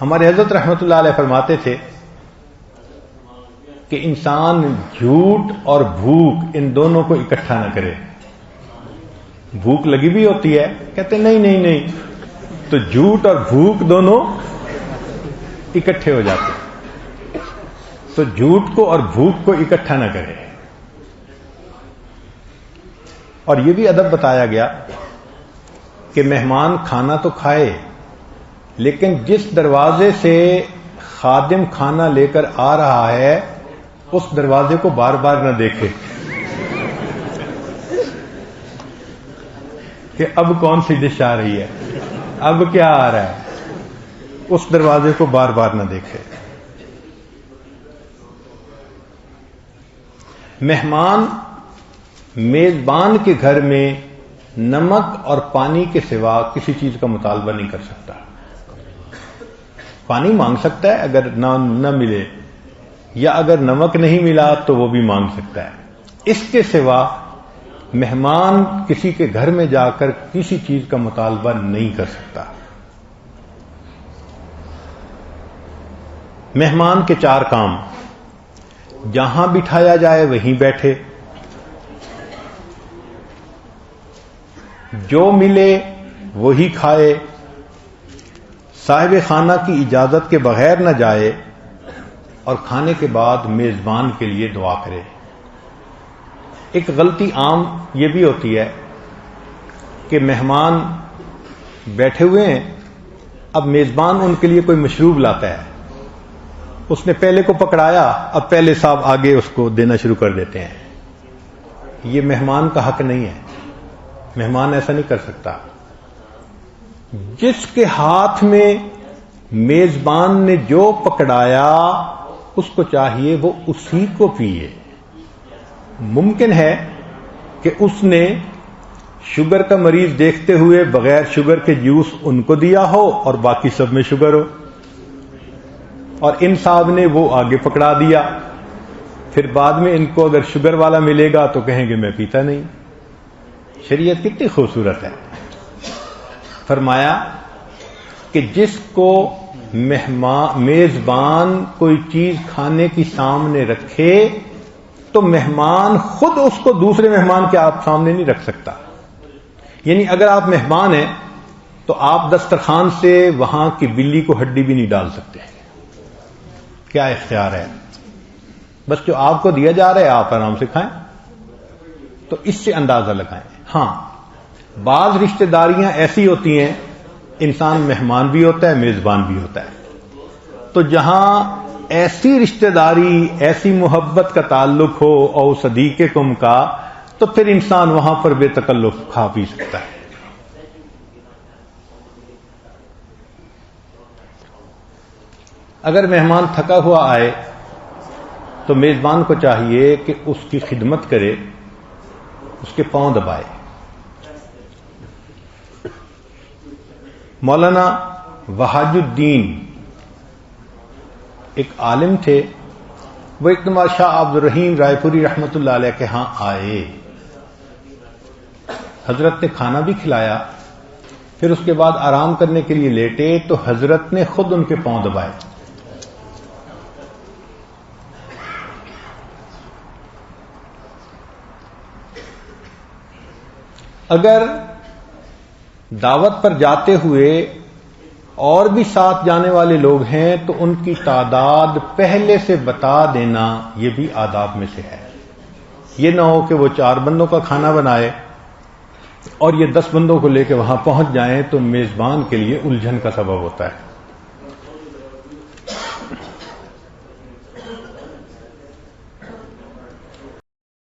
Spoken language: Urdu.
ہمارے حضرت رحمۃ اللہ علیہ فرماتے تھے کہ انسان جھوٹ اور بھوک ان دونوں کو اکٹھا نہ کرے. بھوک لگی بھی ہوتی ہے، کہتے نہیں تو جھوٹ اور بھوک دونوں اکٹھے ہو جاتے ہیں. تو جھوٹ کو اور بھوک کو اکٹھا نہ کرے. اور یہ بھی ادب بتایا گیا کہ مہمان کھانا تو کھائے، لیکن جس دروازے سے خادم کھانا لے کر آ رہا ہے اس دروازے کو بار بار نہ دیکھے کہ اب کون سی ڈش آ رہی ہے، اب کیا آ رہا ہے. اس دروازے کو بار بار نہ دیکھے. مہمان میزبان کے گھر میں نمک اور پانی کے سوا کسی چیز کا مطالبہ نہیں کر سکتا. پانی مانگ سکتا ہے اگر نہ ملے، یا اگر نمک نہیں ملا تو وہ بھی مانگ سکتا ہے. اس کے سوا مہمان کسی کے گھر میں جا کر کسی چیز کا مطالبہ نہیں کر سکتا. مہمان کے 4 کام: جہاں بٹھایا جائے وہیں بیٹھے، جو ملے وہی کھائے، صاحب خانہ کی اجازت کے بغیر نہ جائے، اور کھانے کے بعد میزبان کے لیے دعا کرے. ایک غلطی عام یہ بھی ہوتی ہے کہ مہمان بیٹھے ہوئے ہیں، اب میزبان ان کے لیے کوئی مشروب لاتا ہے، اس نے پہلے کو پکڑایا، اب پہلے صاحب آگے اس کو دینا شروع کر دیتے ہیں. یہ مہمان کا حق نہیں ہے. مہمان ایسا نہیں کر سکتا. جس کے ہاتھ میں میزبان نے جو پکڑایا اس کو چاہیے وہ اسی کو پیے. ممکن ہے کہ اس نے شوگر کا مریض دیکھتے ہوئے بغیر شوگر کے جوس ان کو دیا ہو اور باقی سب میں شوگر ہو، اور ان صاحب نے وہ آگے پکڑا دیا. پھر بعد میں ان کو اگر شوگر والا ملے گا تو کہیں گے میں پیتا نہیں. شریعت کتنی خوبصورت ہے. فرمایا کہ جس کو میزبان کوئی چیز کھانے کی سامنے رکھے تو مہمان خود اس کو دوسرے مہمان کے آپ سامنے نہیں رکھ سکتا. یعنی اگر آپ مہمان ہیں تو آپ دسترخوان سے وہاں کی بلی کو ہڈی بھی نہیں ڈال سکتے. کیا اختیار ہے؟ بس جو آپ کو دیا جا رہا ہے آپ آرام سے کھائیں. تو اس سے اندازہ لگائیں. ہاں، بعض رشتہ داریاں ایسی ہوتی ہیں، انسان مہمان بھی ہوتا ہے میزبان بھی ہوتا ہے. تو جہاں ایسی رشتہ داری، ایسی محبت کا تعلق ہو او صدیقکم کا، تو پھر انسان وہاں پر بے تکلف کھا پی سکتا ہے. اگر مہمان تھکا ہوا آئے تو میزبان کو چاہیے کہ اس کی خدمت کرے، اس کے پاؤں دبائے. مولانا وحاج الدین ایک عالم تھے، وہ ایک دفعہ شاہ عبد الرحیم رائے پوری رحمۃ اللہ علیہ کے ہاں آئے. حضرت نے کھانا بھی کھلایا، پھر اس کے بعد آرام کرنے کے لیے لیٹے تو حضرت نے خود ان کے پاؤں دبائے. اگر دعوت پر جاتے ہوئے اور بھی ساتھ جانے والے لوگ ہیں تو ان کی تعداد پہلے سے بتا دینا، یہ بھی آداب میں سے ہے. یہ نہ ہو کہ وہ 4 بندوں کا کھانا بنائے اور یہ 10 بندوں کو لے کے وہاں پہنچ جائیں تو میزبان کے لیے الجھن کا سبب ہوتا ہے.